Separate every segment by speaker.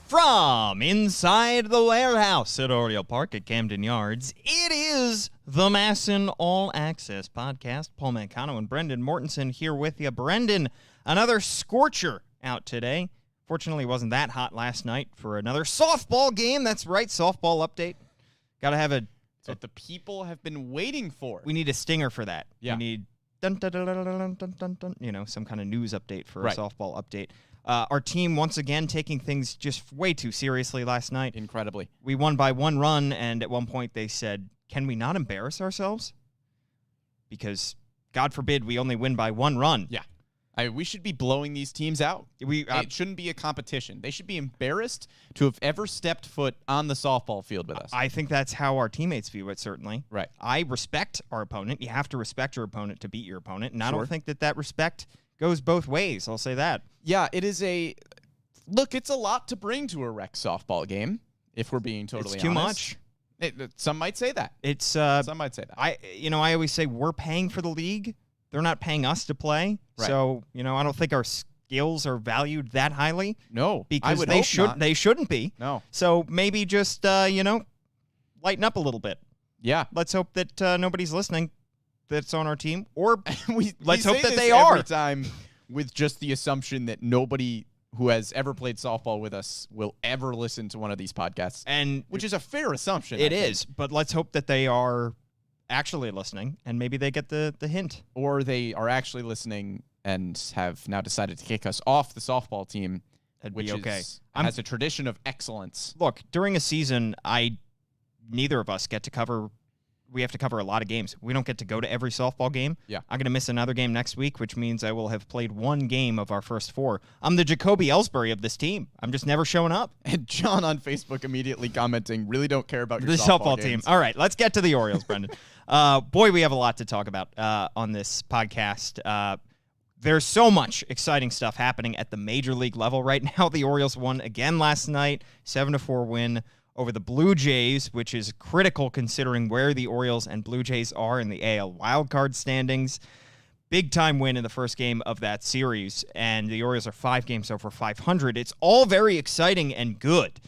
Speaker 1: From inside the warehouse at Oriole Park at Camden Yards, it is the MASN All Access Podcast. Paul Mancano and Brendan Mortensen here with you. Brendan, another scorcher out today. Fortunately, it wasn't that hot last night for another softball game. That's right, softball update. Got to have
Speaker 2: what the people have been waiting for.
Speaker 1: We need a stinger for that.
Speaker 2: Yeah.
Speaker 1: We need some kind of news update for a softball update. Our team, once again, taking things just way too seriously last night.
Speaker 2: Incredibly.
Speaker 1: We won by 1 run, and at one point they said, can we not embarrass ourselves? Because, God forbid, we only win by 1 run.
Speaker 2: Yeah. We should be blowing these teams out. It shouldn't be a competition. They should be embarrassed to have ever stepped foot on the softball field with us.
Speaker 1: I think that's how our teammates view it, certainly.
Speaker 2: Right.
Speaker 1: I respect our opponent. You have to respect your opponent to beat your opponent, and I don't think that respect goes both ways. I'll say that.
Speaker 2: Yeah, it is it's a lot to bring to a rec softball game, if we're being totally honest.
Speaker 1: It's too much.
Speaker 2: Some might say that. Some might say that.
Speaker 1: I always say we're paying for the league. They're not paying us to play.
Speaker 2: Right.
Speaker 1: So, I don't think our skills are valued that highly.
Speaker 2: No,
Speaker 1: because they shouldn't be.
Speaker 2: No.
Speaker 1: So maybe just, lighten up a little bit.
Speaker 2: Yeah.
Speaker 1: Let's hope that nobody's listening that's on our team, or
Speaker 2: let's
Speaker 1: hope that they
Speaker 2: every
Speaker 1: are.
Speaker 2: Time with just the assumption that nobody who has ever played softball with us will ever listen to one of these podcasts, which is a fair assumption.
Speaker 1: It is, but let's hope that they are actually listening, and maybe they get the hint.
Speaker 2: Or they are actually listening and have now decided to kick us off the softball team, which has a tradition of excellence.
Speaker 1: Look, during a season, neither of us get to cover. We have to cover a lot of games. We don't get to go to every softball game.
Speaker 2: Yeah.
Speaker 1: I'm going to miss another game next week, which means I will have played 1 game of our first 4. I'm the Jacoby Ellsbury of this team. I'm just never showing up.
Speaker 2: And John on Facebook immediately commenting, really don't care about your
Speaker 1: the softball team. All right, let's get to the Orioles, Brendan. Boy, we have a lot to talk about on this podcast. There's so much exciting stuff happening at the major league level right now. The Orioles won again last night, 7-4 win over the Blue Jays, which is critical considering where the Orioles and Blue Jays are in the AL wildcard standings. Big-time win in the first game of that series, and the Orioles are 5 games over 500. It's all very exciting and good.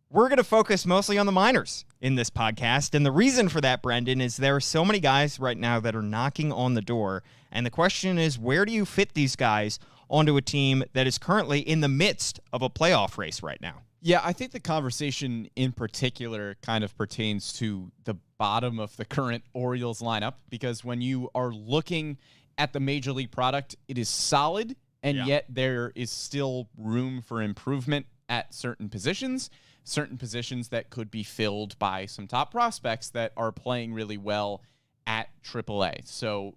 Speaker 1: We're going to focus mostly on the minors in this podcast, and the reason for that, Brendan, is there are so many guys right now that are knocking on the door, and the question is, where do you fit these guys onto a team that is currently in the midst of a playoff race right now?
Speaker 2: Yeah, I think the conversation in particular kind of pertains to the bottom of the current Orioles lineup, because when you are looking at the major league product, it is solid, and yet there is still room for improvement at certain positions that could be filled by some top prospects that are playing really well at AAA. So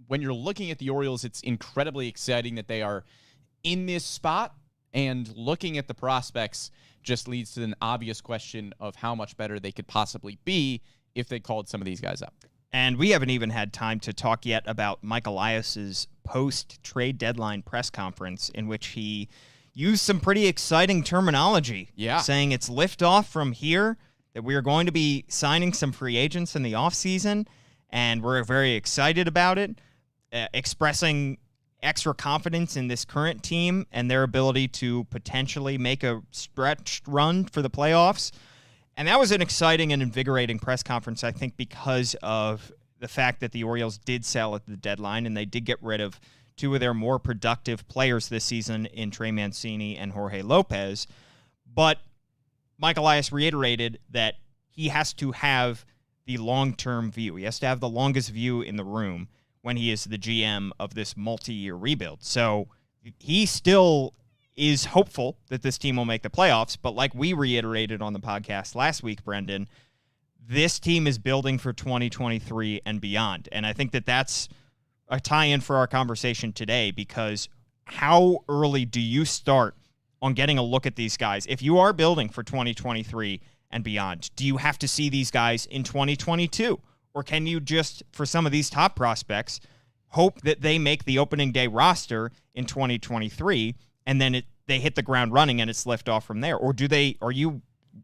Speaker 2: when you're looking at the Orioles, it's incredibly exciting that they are in this spot, and looking at the prospects just leads to an obvious question of how much better they could possibly be if they called some of these guys up.
Speaker 1: And we haven't even had time to talk yet about Mike Elias's post-trade deadline press conference, in which he used some pretty exciting terminology, saying it's liftoff from here, that we are going to be signing some free agents in the offseason, and we're very excited about it, expressing extra confidence in this current team and their ability to potentially make a stretched run for the playoffs. And that was an exciting and invigorating press conference, I think, because of the fact that the Orioles did sell at the deadline, and they did get rid of 2 of their more productive players this season in Trey Mancini and Jorge Lopez. But Mike Elias reiterated that he has to have the long-term view. He has to have the longest view in the room when he is the GM of this multi-year rebuild. So he still is hopeful that this team will make the playoffs, but like we reiterated on the podcast last week, Brendan, this team is building for 2023 and beyond. And I think that that's a tie-in for our conversation today, because how early do you start on getting a look at these guys? If you are building for 2023 and beyond, do you have to see these guys in 2022? Or can you just, for some of these top prospects, hope that they make the opening day roster in 2023, and then they hit the ground running and it's liftoff from there? Or do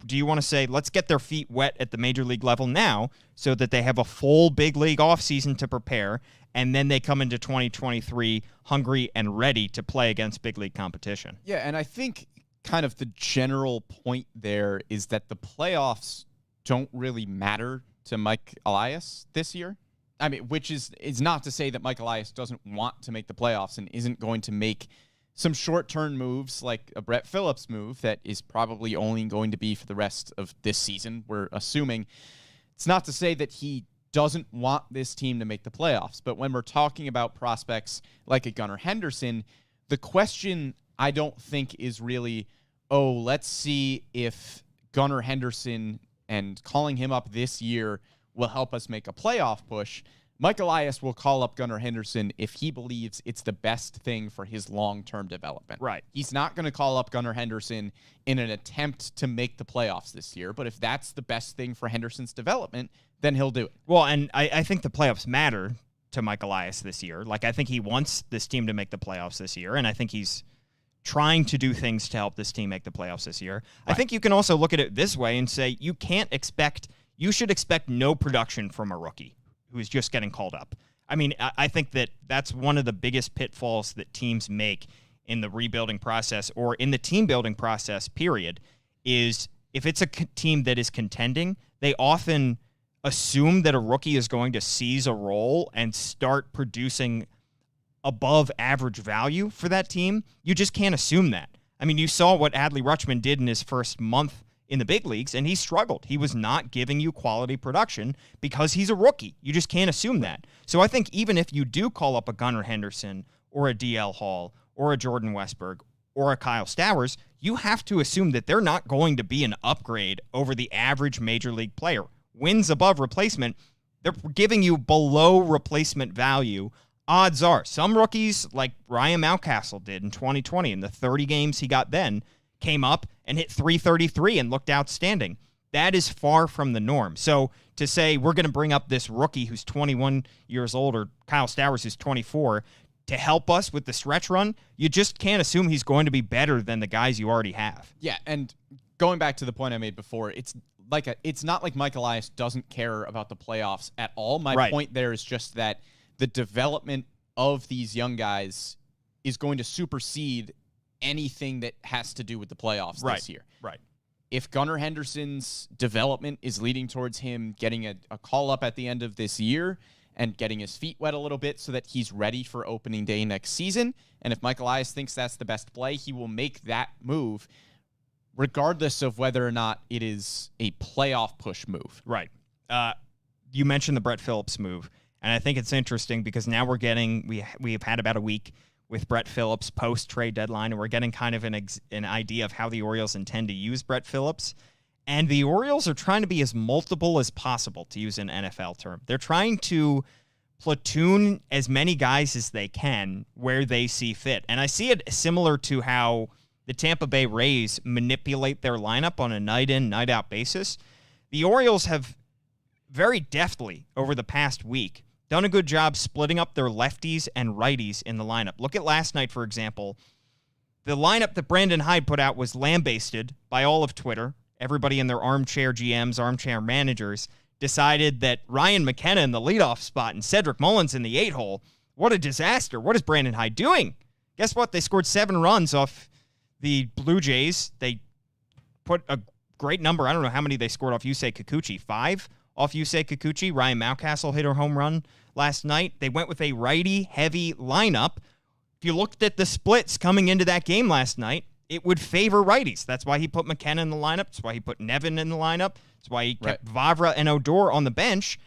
Speaker 1: you want to say, let's get their feet wet at the major league level now so that they have a full big league offseason to prepare, and then they come into 2023 hungry and ready to play against big league competition?
Speaker 2: Yeah, and I think kind of the general point there is that the playoffs don't really matter to Mike Elias this year. I mean, which is not to say that Mike Elias doesn't want to make the playoffs and isn't going to make some short-term moves like a Brett Phillips move that is probably only going to be for the rest of this season, we're assuming. It's not to say that he doesn't want this team to make the playoffs, but when we're talking about prospects like a Gunnar Henderson, the question I don't think is really, let's see if Gunnar Henderson and calling him up this year will help us make a playoff push. Mike Elias will call up Gunnar Henderson if he believes it's the best thing for his long-term development.
Speaker 1: Right.
Speaker 2: He's not going to call up Gunnar Henderson in an attempt to make the playoffs this year, but if that's the best thing for Henderson's development, then he'll do it.
Speaker 1: Well, and I think the playoffs matter to Mike Elias this year. Like, I think he wants this team to make the playoffs this year, and I think he's trying to do things to help this team make the playoffs this year. Right. I think you can also look at it this way and say you should expect no production from a rookie who is just getting called up. I mean, I think that's one of the biggest pitfalls that teams make in the rebuilding process or in the team building process, period, is if it's a team that is contending, they often assume that a rookie is going to seize a role and start producing above average value for that team. You just can't assume that. I mean, you saw what Adley Rutschman did in his first month in the big leagues, and he struggled. He was not giving you quality production because he's a rookie. You just can't assume that. So I think even if you do call up a Gunnar Henderson or a DL Hall or a Jordan Westberg or a Kyle Stowers, you have to assume that they're not going to be an upgrade over the average major league player. Wins above replacement, they're giving you below replacement value. Odds are some rookies like Ryan Mountcastle did in 2020 in the 30 games he got then came up and hit 333 and looked outstanding. That is far from the norm. So to say we're going to bring up this rookie who's 21 years old or Kyle Stowers who's 24 to help us with the stretch run, you just can't assume he's going to be better than the guys you already have.
Speaker 2: Yeah, and going back to the point I made before, it's not like Mike Elias doesn't care about the playoffs at all. My point there is just that the development of these young guys is going to supersede anything that has to do with the playoffs this year.
Speaker 1: Right.
Speaker 2: If Gunnar Henderson's development is leading towards him getting a call up at the end of this year and getting his feet wet a little bit so that he's ready for opening day next season, and if Mike Elias thinks that's the best play, he will make that move regardless of whether or not it is a playoff push move.
Speaker 1: Right. You mentioned the Brett Phillips move, and I think it's interesting because now we have had about a week with Brett Phillips post-trade deadline, and we're getting kind of an idea of how the Orioles intend to use Brett Phillips. And the Orioles are trying to be as multiple as possible, to use an NFL term. They're trying to platoon as many guys as they can where they see fit. And I see it similar to how the Tampa Bay Rays manipulate their lineup on a night-in, night-out basis. The Orioles have very deftly, over the past week, done a good job splitting up their lefties and righties in the lineup. Look at last night, for example. The lineup that Brandon Hyde put out was lambasted by all of Twitter. Everybody in their armchair GMs, armchair managers, decided that Ryan McKenna in the leadoff spot and Cedric Mullins in the 8-hole. What a disaster. What is Brandon Hyde doing? Guess what? They scored 7 runs off the Blue Jays. They put a great number. I don't know how many they scored off Yusei Kikuchi. 5 off Yusei Kikuchi. Ryan Mountcastle hit a home run last night. They went with a righty-heavy lineup. If you looked at the splits coming into that game last night, it would favor righties. That's why he put McKenna in the lineup. That's why he put Nevin in the lineup. That's why he kept Vavra and Odor on the bench,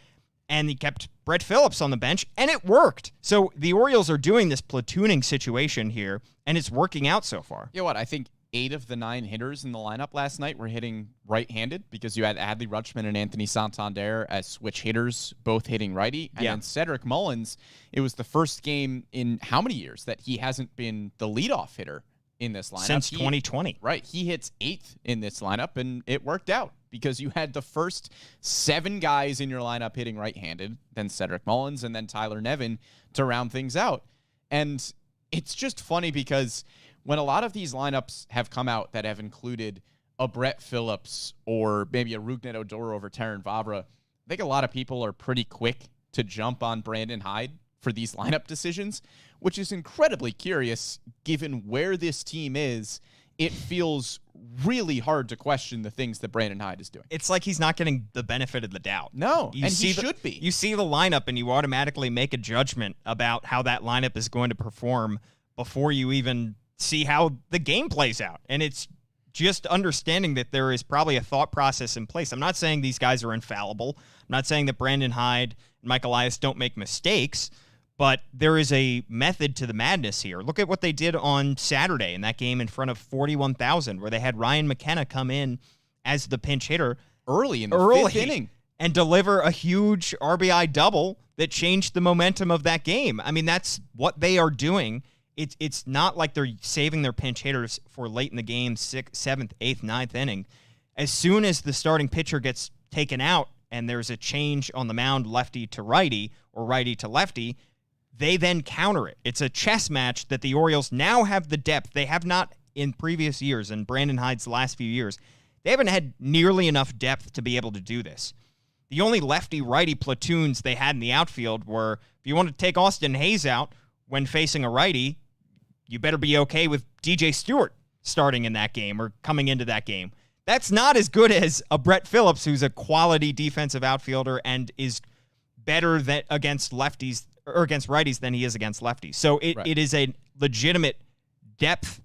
Speaker 1: and he kept Brett Phillips on the bench, and it worked. So the Orioles are doing this platooning situation here, and it's working out so far.
Speaker 2: You know what? I think 8 of the 9 hitters in the lineup last night were hitting right-handed because you had Adley Rutschman and Anthony Santander as switch hitters, both hitting righty. And then Cedric Mullins, it was the first game in how many years that he hasn't been the leadoff hitter in this lineup?
Speaker 1: Since 2020.
Speaker 2: Right. He hits 8th in this lineup, and it worked out because you had the first 7 guys in your lineup hitting right-handed, then Cedric Mullins, and then Tyler Nevin to round things out. And it's just funny because when a lot of these lineups have come out that have included a Brett Phillips or maybe a Rougned Odor over Terrin Vavra, I think a lot of people are pretty quick to jump on Brandon Hyde for these lineup decisions, which is incredibly curious given where this team is it feels really hard to question the things that Brandon Hyde is doing.
Speaker 1: It's like he's not getting the benefit of the doubt.
Speaker 2: No, and he should be.
Speaker 1: You see the lineup, and you automatically make a judgment about how that lineup is going to perform before you even see how the game plays out. And it's just understanding that there is probably a thought process in place. I'm not saying these guys are infallible. I'm not saying that Brandon Hyde and Mike Elias don't make mistakes, but there is a method to the madness here. Look at what they did on Saturday in that game in front of 41,000, where they had Ryan McKenna come in as the pinch hitter
Speaker 2: early in the fifth inning
Speaker 1: and deliver a huge RBI double that changed the momentum of that game. I mean, that's what they are doing. It's not like they're saving their pinch hitters for late in the game, 6th, 7th, 8th, 9th inning. As soon as the starting pitcher gets taken out and there's a change on the mound, lefty to righty or righty to lefty, they then counter it. It's a chess match that the Orioles now have the depth. They have not in previous years, in Brandon Hyde's last few years. They haven't had nearly enough depth to be able to do this. The only lefty-righty platoons they had in the outfield were, if you want to take Austin Hayes out when facing a righty, you better be okay with DJ Stewart starting in that game or coming into that game. That's not as good as a Brett Phillips, who's a quality defensive outfielder and is better against lefties or against righties than he is against lefties. So it is a legitimate depth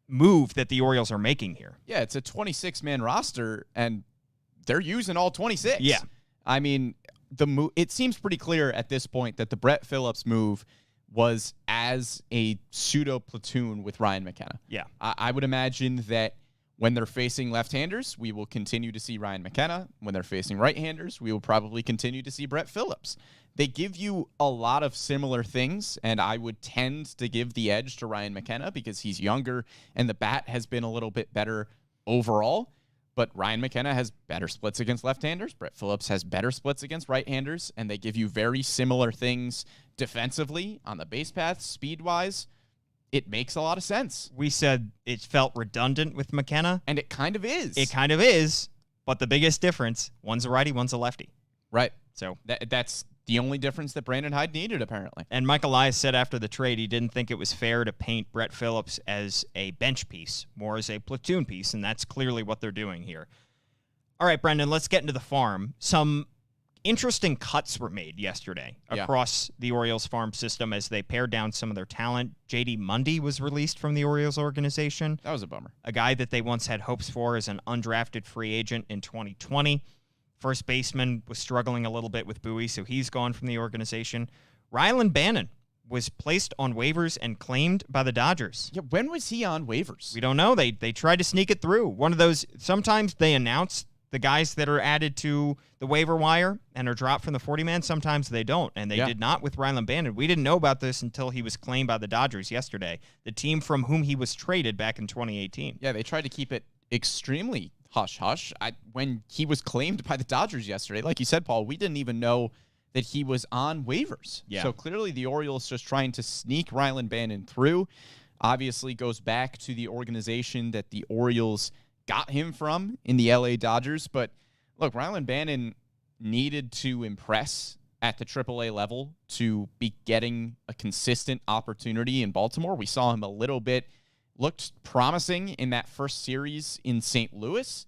Speaker 1: move that the Orioles are making here.
Speaker 2: Yeah, it's a 26-man roster, and they're using all 26.
Speaker 1: Yeah.
Speaker 2: I mean, it seems pretty clear at this point that the Brett Phillips move was as a pseudo platoon with Ryan McKenna.
Speaker 1: Yeah.
Speaker 2: I would imagine that when they're facing left-handers, we will continue to see Ryan McKenna. When they're facing right-handers, we will probably continue to see Brett Phillips. They give you a lot of similar things, and I would tend to give the edge to Ryan McKenna because he's younger and the bat has been a little bit better overall. But Ryan McKenna has better splits against left-handers. Brett Phillips has better splits against right-handers, and they give you very similar things defensively on the base paths, speed-wise. It makes a lot of sense.
Speaker 1: We said it felt redundant with McKenna.
Speaker 2: And it kind of is.
Speaker 1: It kind of is, but the biggest difference, one's a righty, one's a lefty.
Speaker 2: Right.
Speaker 1: So
Speaker 2: that's the only difference that Brandon Hyde needed, apparently.
Speaker 1: And Mike Elias said after the trade he didn't think it was fair to paint Brett Phillips as a bench piece, more as a platoon piece, and that's clearly what they're doing here. All right, Brendan, let's get into the farm. Some interesting cuts were made yesterday across the Orioles farm system as they pared down some of their talent. J.D. Mundy was released from the Orioles organization.
Speaker 2: That was a bummer.
Speaker 1: A guy that they once had hopes for as an undrafted free agent in 2020. First baseman was struggling a little bit with Bowie, so he's gone from the organization. Rylan Bannon was placed on waivers and claimed by the Dodgers.
Speaker 2: Yeah, when was he on waivers?
Speaker 1: We don't know. They tried to sneak it through. One of those, sometimes they announce the guys that are added to the waiver wire and are dropped from the 40-man. Sometimes they don't, and they did not with Rylan Bannon. We didn't know about this until he was claimed by the Dodgers yesterday, the team from whom he was traded back in 2018.
Speaker 2: Yeah, they tried to keep it extremely hush-hush. When he was claimed by the Dodgers yesterday, like you said, Paul, we didn't even know that he was on waivers.
Speaker 1: Yeah.
Speaker 2: So clearly the Orioles just trying to sneak Rylan Bannon through. Obviously goes back to the organization that the Orioles got him from in the LA Dodgers. But look, Rylan Bannon needed to impress at the AAA level to be getting a consistent opportunity in Baltimore. We saw him a little bit, looked promising in that first series in St. Louis,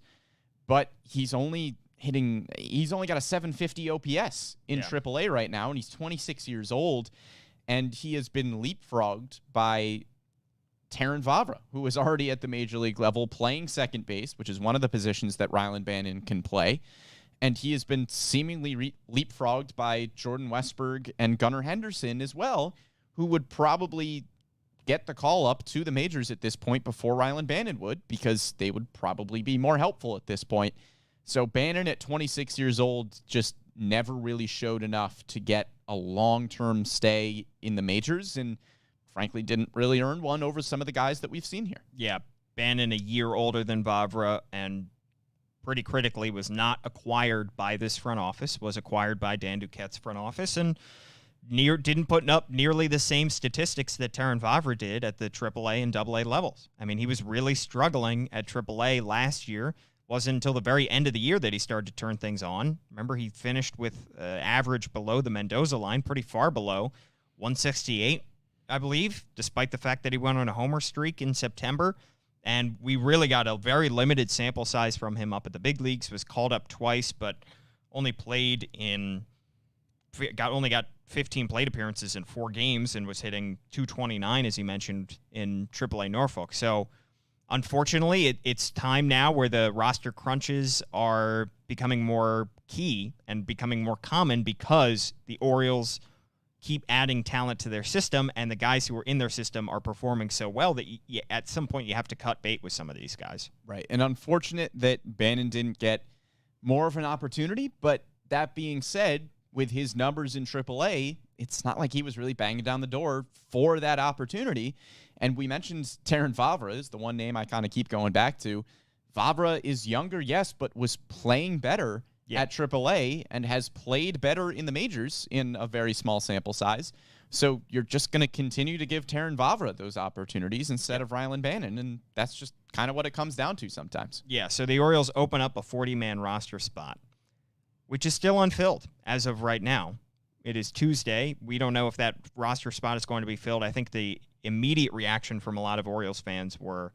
Speaker 2: but he's only got a 750 OPS in AAA right now, and he's 26 years old, and he has been leapfrogged by Terrin Vavra, who is already at the major league level playing second base, which is one of the positions that Rylan Bannon can play. And he has been seemingly leapfrogged by Jordan Westberg and Gunnar Henderson as well, who would probably get the call up to the majors at this point before Rylan Bannon would, because they would probably be more helpful at this point. So Bannon at 26 years old just never really showed enough to get a long-term stay in the majors, and frankly didn't really earn one over some of the guys that we've seen here.
Speaker 1: Yeah, Bannon a year older than Vavra, and pretty critically was not acquired by this front office, was acquired by Dan Duquette's front office, and didn't put up nearly the same statistics that Terrin Vavra did at the AAA and AA levels. I mean, he was really struggling at AAA last year. Wasn't until the very end of the year that he started to turn things on. Remember, he finished with average below the Mendoza line, pretty far below, 168, I believe, despite the fact that he went on a homer streak in September. And we really got a very limited sample size from him up at the big leagues, was called up twice, but only got 15 plate appearances in 4 games and was hitting .229, as he mentioned, in AAA Norfolk. So unfortunately, it's time now where the roster crunches are becoming more key and becoming more common because the Orioles keep adding talent to their system, and the guys who are in their system are performing so well that at some point you have to cut bait with some of these guys.
Speaker 2: Right, and unfortunate that Bannon didn't get more of an opportunity, but that being said, with his numbers in AAA, it's not like he was really banging down the door for that opportunity. And we mentioned Terrin Vavra is the one name I kind of keep going back to. Vavra is younger, yes, but was playing better at AAA and has played better in the majors in a very small sample size. So you're just going to continue to give Terrin Vavra those opportunities instead of Rylan Bannon, and that's just kind of what it comes down to sometimes.
Speaker 1: Yeah, so the Orioles open up a 40-man roster spot, which is still unfilled as of right now. It is Tuesday. We don't know if that roster spot is going to be filled. I think the immediate reaction from a lot of Orioles fans were,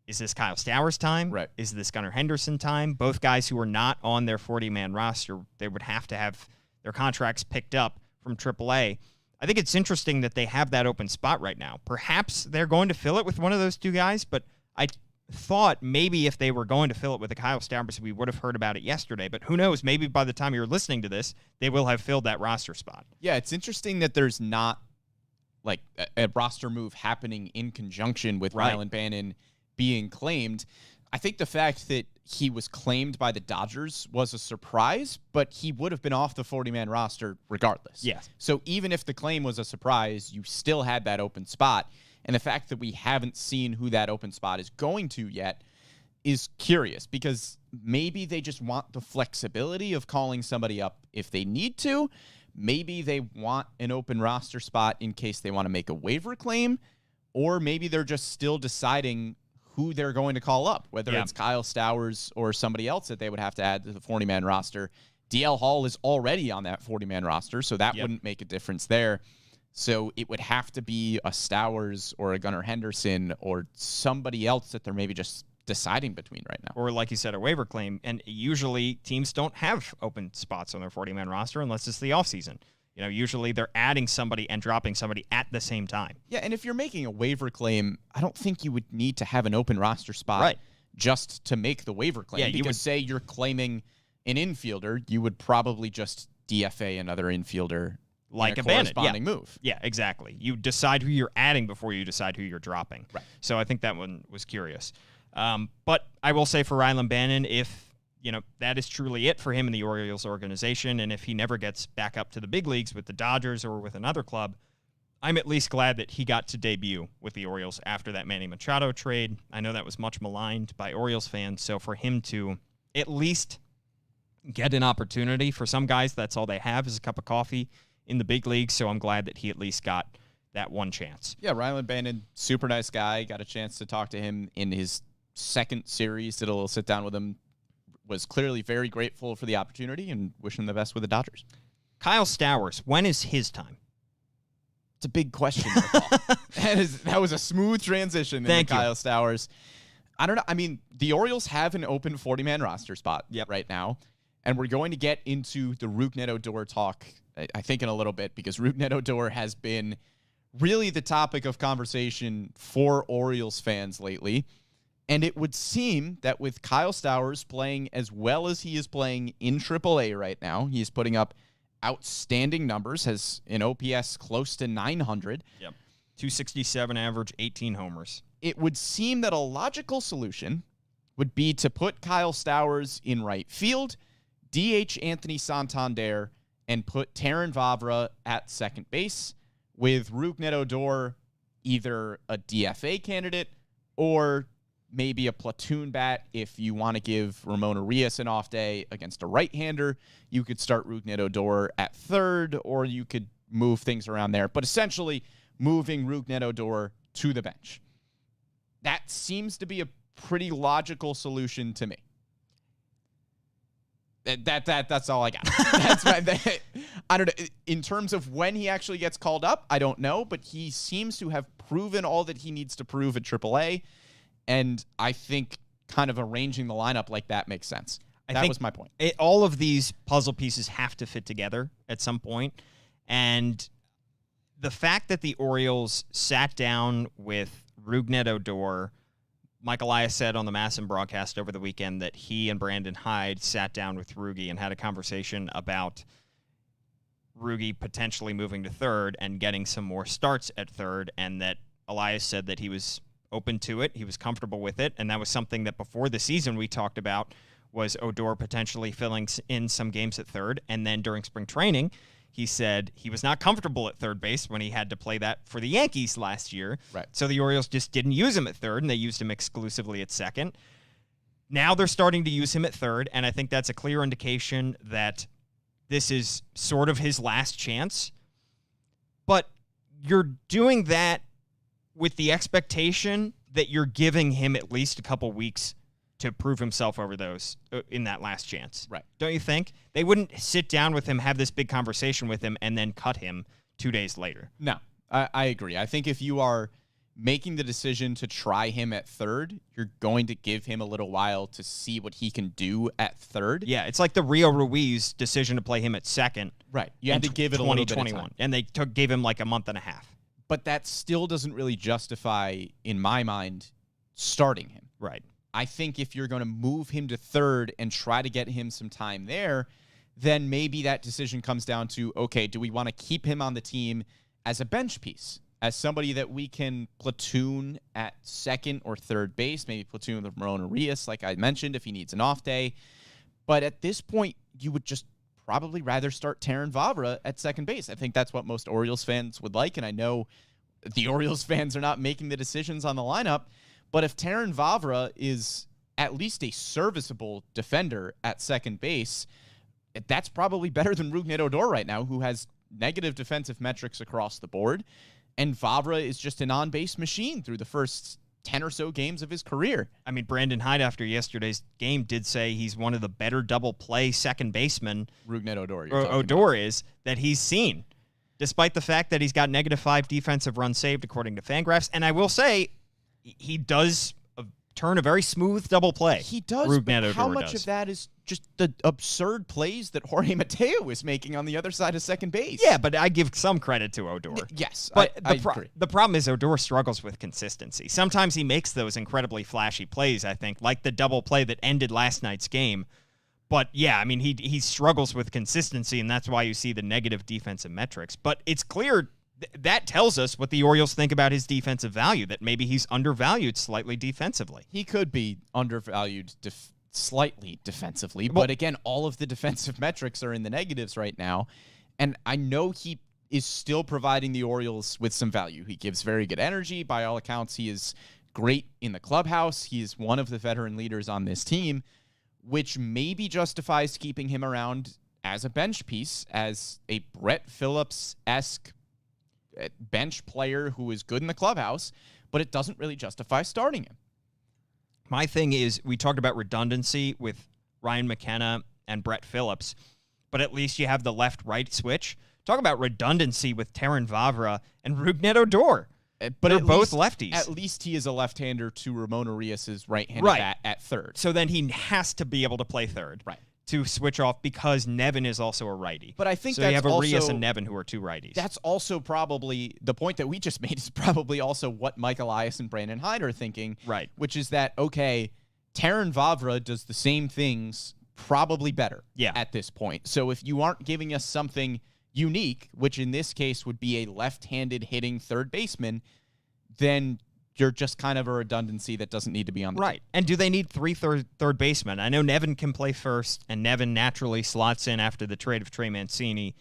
Speaker 1: is this Kyle Stowers time?
Speaker 2: Right.
Speaker 1: Is this Gunnar Henderson time? Both guys who are not on their 40-man roster, they would have to have their contracts picked up from AAA. I think it's interesting that they have that open spot right now. Perhaps they're going to fill it with one of those two guys, but I thought maybe if they were going to fill it with a Kyle Stowers, we would have heard about it yesterday. But who knows? Maybe by the time you're listening to this, they will have filled that roster spot.
Speaker 2: Yeah, it's interesting that there's not like a roster move happening in conjunction with Rylan Bannon being claimed. I think the fact that he was claimed by the Dodgers was a surprise, but he would have been off the 40-man roster regardless.
Speaker 1: Yes.
Speaker 2: So even if the claim was a surprise, you still had that open spot. And the fact that we haven't seen who that open spot is going to yet is curious, because maybe they just want the flexibility of calling somebody up if they need to. Maybe they want an open roster spot in case they want to make a waiver claim, or maybe they're just still deciding who they're going to call up, whether it's Kyle Stowers or somebody else that they would have to add to the 40-man roster. DL Hall is already on that 40-man roster, so that wouldn't make a difference there. So it would have to be a Stowers or a Gunnar Henderson or somebody else that they're maybe just deciding between right now.
Speaker 1: Or like you said, a waiver claim. And usually teams don't have open spots on their 40-man roster unless it's the offseason. You know, usually they're adding somebody and dropping somebody at the same time.
Speaker 2: Yeah, and if you're making a waiver claim, I don't think you would need to have an open roster spot just to make the waiver claim.
Speaker 1: Yeah,
Speaker 2: because say you're claiming an infielder, you would probably just DFA another infielder
Speaker 1: like a
Speaker 2: corresponding move.
Speaker 1: Yeah, exactly. You decide who you're adding before you decide who you're dropping.
Speaker 2: Right.
Speaker 1: So I think that one was curious. But I will say for Rylan Bannon, if that is truly it for him in the Orioles organization, and if he never gets back up to the big leagues with the Dodgers or with another club, I'm at least glad that he got to debut with the Orioles after that Manny Machado trade. I know that was much maligned by Orioles fans, so for him to at least get an opportunity, for some guys that's all they have is a cup of coffee in the big leagues, so I'm glad that he at least got that one chance.
Speaker 2: Yeah, Rylan Bannon, super nice guy. Got a chance to talk to him in his second series. Did a little sit down with him. Was clearly very grateful for the opportunity and wishing him the best with the Dodgers.
Speaker 1: Kyle Stowers, when is his time?
Speaker 2: It's a big question. That was a smooth transition into Kyle Stowers. I don't know. I mean, the Orioles have an open 40-man roster spot right now, and we're going to get into the Rougned Odor talk, I think, in a little bit, because Rougned Odor has been really the topic of conversation for Orioles fans lately. And it would seem that with Kyle Stowers playing as well as he is playing in AAA right now, he is putting up outstanding numbers, has an OPS close to 900.
Speaker 1: Yep. 267 average, 18 homers.
Speaker 2: It would seem that a logical solution would be to put Kyle Stowers in right field, DH Anthony Santander, and put Terrin Vavra at second base, with Rougned Odor either a DFA candidate or maybe a platoon bat. If you want to give Ramon Urias an off day against a right-hander, you could start Rougned Odor at third, or you could move things around there. But essentially, moving Rougned Odor to the bench. That seems to be a pretty logical solution to me. That's all I got. I don't know. In terms of when he actually gets called up, I don't know, but he seems to have proven all that he needs to prove at AAA. and I think kind of arranging the lineup like that makes sense. That was my point.
Speaker 1: All of these puzzle pieces have to fit together at some point, and the fact that the Orioles sat down with Rougned Odor, Mike Elias said on the MASN broadcast over the weekend that he and Brandon Hyde sat down with Rugi and had a conversation about Rugi potentially moving to third and getting some more starts at third, and that Elias said that he was open to it, he was comfortable with it, and that was something that before the season we talked about was Odor potentially filling in some games at third, and then during spring training, he said he was not comfortable at third base when he had to play that for the Yankees last year.
Speaker 2: Right.
Speaker 1: So the Orioles just didn't use him at third, and they used him exclusively at second. Now they're starting to use him at third, and I think that's a clear indication that this is sort of his last chance. But you're doing that with the expectation that you're giving him at least a couple weeks to prove himself over those in that last chance.
Speaker 2: Right.
Speaker 1: Don't you think? They wouldn't sit down with him, have this big conversation with him, and then cut him 2 days later.
Speaker 2: No, I agree. I think if you are making the decision to try him at third, you're going to give him a little while to see what he can do at third.
Speaker 1: Yeah, it's like the Rio Ruiz decision to play him at second.
Speaker 2: Right. You had to give it a little bit of time.
Speaker 1: And they gave him like a month and a half.
Speaker 2: But that still doesn't really justify, in my mind, starting him.
Speaker 1: Right.
Speaker 2: I think if you're going to move him to third and try to get him some time there, then maybe that decision comes down to, okay, do we want to keep him on the team as a bench piece, as somebody that we can platoon at second or third base, maybe platoon with Ramon Arias, like I mentioned, if he needs an off day. But at this point, you would just probably rather start Terrin Vavra at second base. I think that's what most Orioles fans would like, and I know the Orioles fans are not making the decisions on the lineup. But if Terrin Vavra is at least a serviceable defender at second base, that's probably better than Rougned Odor right now, who has negative defensive metrics across the board. And Vavra is just an on-base machine through the first 10 or so games of his career.
Speaker 1: I mean, Brandon Hyde, after yesterday's game, did say he's one of the better double-play second basemen
Speaker 2: Rougned Odor,
Speaker 1: Odor is, that he's seen, despite the fact that he's got -5 defensive runs saved, according to Fangraphs. And I will say, he does turn a very smooth double play.
Speaker 2: He does, but how much of that is just the absurd plays that Jorge Mateo is making on the other side of second base?
Speaker 1: Yeah, but I give some credit to Odor.
Speaker 2: Yes,
Speaker 1: but
Speaker 2: I agree.
Speaker 1: The problem is Odor struggles with consistency. Sometimes he makes those incredibly flashy plays, I think, like the double play that ended last night's game. But yeah, I mean, he struggles with consistency, and that's why you see the negative defensive metrics. But it's clear that tells us what the Orioles think about his defensive value, that maybe he's undervalued slightly defensively.
Speaker 2: He could be undervalued slightly defensively, but again, all of the defensive metrics are in the negatives right now, and I know he is still providing the Orioles with some value. He gives very good energy. By all accounts, he is great in the clubhouse. He is one of the veteran leaders on this team, which maybe justifies keeping him around as a bench piece, as a Brett Phillips-esque bench player who is good in the clubhouse, but it doesn't really justify starting him.
Speaker 1: My thing is, we talked about redundancy with Ryan McKenna and Brett Phillips, but at least you have the left-right switch. Talk about redundancy with Terrin Vavra and Rougned Odor. But they're both lefties.
Speaker 2: At least he is a left-hander to Ramon Arias' right-handed bat at third.
Speaker 1: So then he has to be able to play third.
Speaker 2: Right.
Speaker 1: To switch off because Nevin is also a righty.
Speaker 2: But I think
Speaker 1: so you have Arias and Nevin who are two righties.
Speaker 2: That's also probably the point that we just made is probably also what Mike Elias and Brandon Hyde are thinking.
Speaker 1: Right.
Speaker 2: Which is that, okay, Terrin Vavra does the same things probably better at this point. So if you aren't giving us something unique, which in this case would be a left-handed hitting third baseman, then you're just kind of a redundancy that doesn't need to be on the team.
Speaker 1: And do they need three third basemen? I know Nevin can play first, and Nevin naturally slots in after the trade of Trey Mancini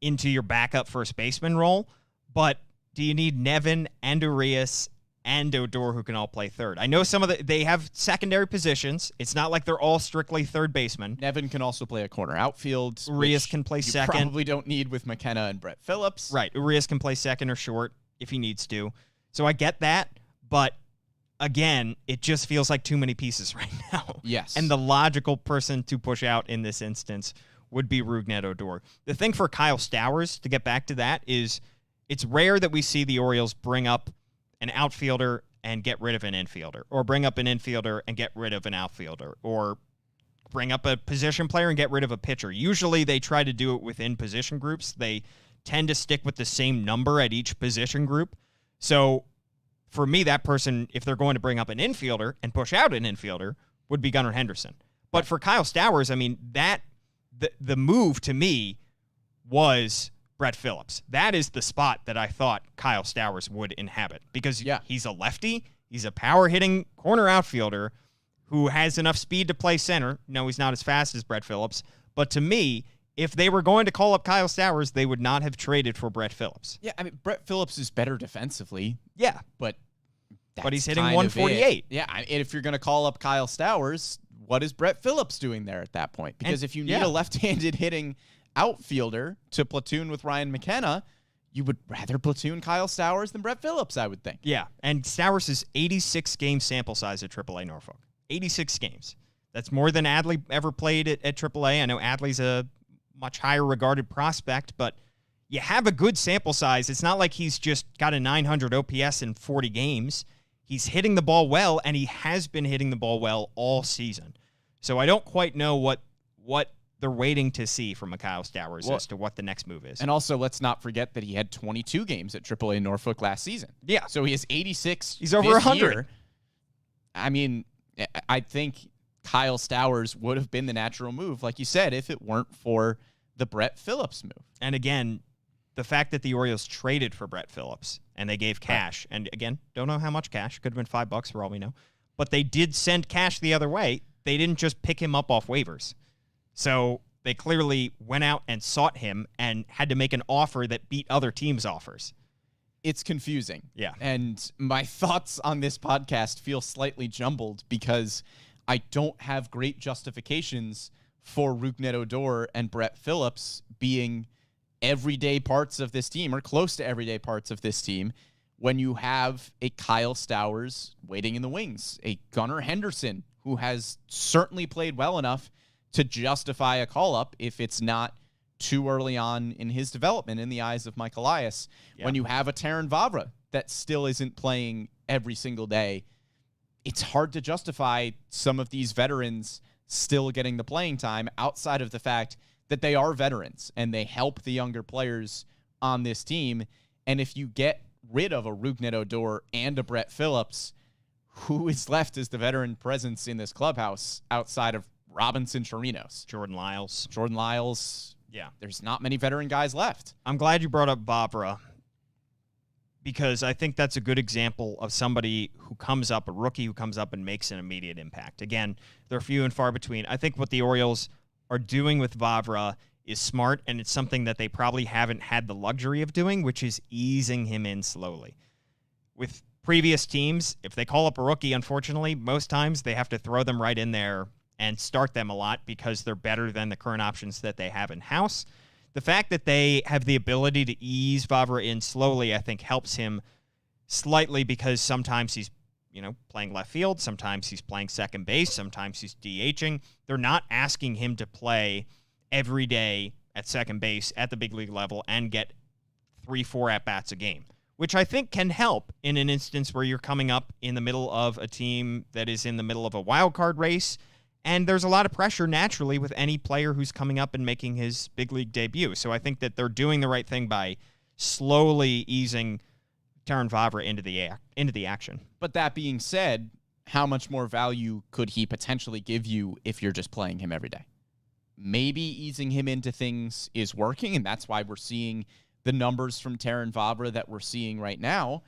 Speaker 1: into your backup first baseman role, but do you need Nevin and Arias and Odor who can all play third? I know they have secondary positions. It's not like they're all strictly third basemen.
Speaker 2: Nevin can also play a corner outfield.
Speaker 1: Arias can play second.
Speaker 2: You probably don't need with McKenna and Brett Phillips.
Speaker 1: Right. Arias can play second or short if he needs to. So I get that, but again, it just feels like too many pieces right now.
Speaker 2: Yes.
Speaker 1: And the logical person to push out in this instance would be Rougned Odor. The thing for Kyle Stowers, to get back to that, is it's rare that we see the Orioles bring up an outfielder and get rid of an infielder, or bring up an infielder and get rid of an outfielder, or bring up a position player and get rid of a pitcher. Usually they try to do it within position groups. They tend to stick with the same number at each position group. So for me, that person, if they're going to bring up an infielder and push out an infielder, would be Gunnar Henderson. But for Kyle Stowers, I mean, the move to me was Brett Phillips. That is the spot that I thought Kyle Stowers would inhabit, because he's a lefty, he's a power-hitting corner outfielder who has enough speed to play center. No, he's not as fast as Brett Phillips, but to me, if they were going to call up Kyle Stowers, they would not have traded for Brett Phillips.
Speaker 2: Yeah, I mean, Brett Phillips is better defensively.
Speaker 1: Yeah.
Speaker 2: But
Speaker 1: he's hitting 148.
Speaker 2: Yeah, and if you're going to call up Kyle Stowers, what is Brett Phillips doing there at that point? Because if you need a left-handed hitting outfielder to platoon with Ryan McKenna, you would rather platoon Kyle Stowers than Brett Phillips, I would think.
Speaker 1: Yeah, and Stowers' 86-game sample size at AAA Norfolk. 86 games. That's more than Adley ever played at AAA. I know Adley's a much higher regarded prospect, but you have a good sample size. It's not like he's just got a 900 OPS in 40 games. He's hitting the ball well, and he has been hitting the ball well all season. So I don't quite know what they're waiting to see from a Kyle Stowers as to what the next move is.
Speaker 2: And also, let's not forget that he had 22 games at AAA Norfolk last season.
Speaker 1: Yeah.
Speaker 2: So he has 86.
Speaker 1: He's over 100.
Speaker 2: Year. I mean, I think Kyle Stowers would have been the natural move, like you said, if it weren't for the Brett Phillips move.
Speaker 1: And again, the fact that the Orioles traded for Brett Phillips and they gave cash, and again, don't know how much cash, could have been $5 for all we know, but they did send cash the other way. They didn't just pick him up off waivers. So they clearly went out and sought him and had to make an offer that beat other teams' offers.
Speaker 2: It's confusing.
Speaker 1: Yeah.
Speaker 2: And my thoughts on this podcast feel slightly jumbled because I don't have great justifications for Rougned Odor and Brett Phillips being everyday parts of this team, or close to everyday parts of this team, when you have a Kyle Stowers waiting in the wings, a Gunnar Henderson who has certainly played well enough to justify a call-up if it's not too early on in his development in the eyes of Mike Elias. Yeah. When you have a Terrin Vavra that still isn't playing every single day, it's hard to justify some of these veterans still getting the playing time outside of the fact that they are veterans and they help the younger players on this team. And if you get rid of a Rougned Odor and a Brett Phillips, who is left as the veteran presence in this clubhouse outside of Robinson Chirinos?
Speaker 1: Jordan Lyles.
Speaker 2: Yeah. There's not many veteran guys left.
Speaker 1: I'm glad you brought up Vavra, because I think that's a good example of somebody who comes up, a rookie who comes up and makes an immediate impact. Again, they're few and far between. I think what the Orioles are doing with Vavra is smart, and it's something that they probably haven't had the luxury of doing, which is easing him in slowly. With previous teams, if they call up a rookie, unfortunately, most times they have to throw them right in there and start them a lot because they're better than the current options that they have in-house. The fact that they have the ability to ease Vavra in slowly, I think, helps him slightly, because sometimes he's, playing left field, sometimes he's playing second base, sometimes he's DHing. They're not asking him to play every day at second base at the big league level and get 3-4 at-bats a game, which I think can help in an instance where you're coming up in the middle of a team that is in the middle of a wild card race. And there's a lot of pressure naturally with any player who's coming up and making his big league debut. So I think that they're doing the right thing by slowly easing Terrin Vavra into the action.
Speaker 2: But that being said, how much more value could he potentially give you if you're just playing him every day? Maybe easing him into things is working, and that's why we're seeing the numbers from Terrin Vavra that we're seeing right now.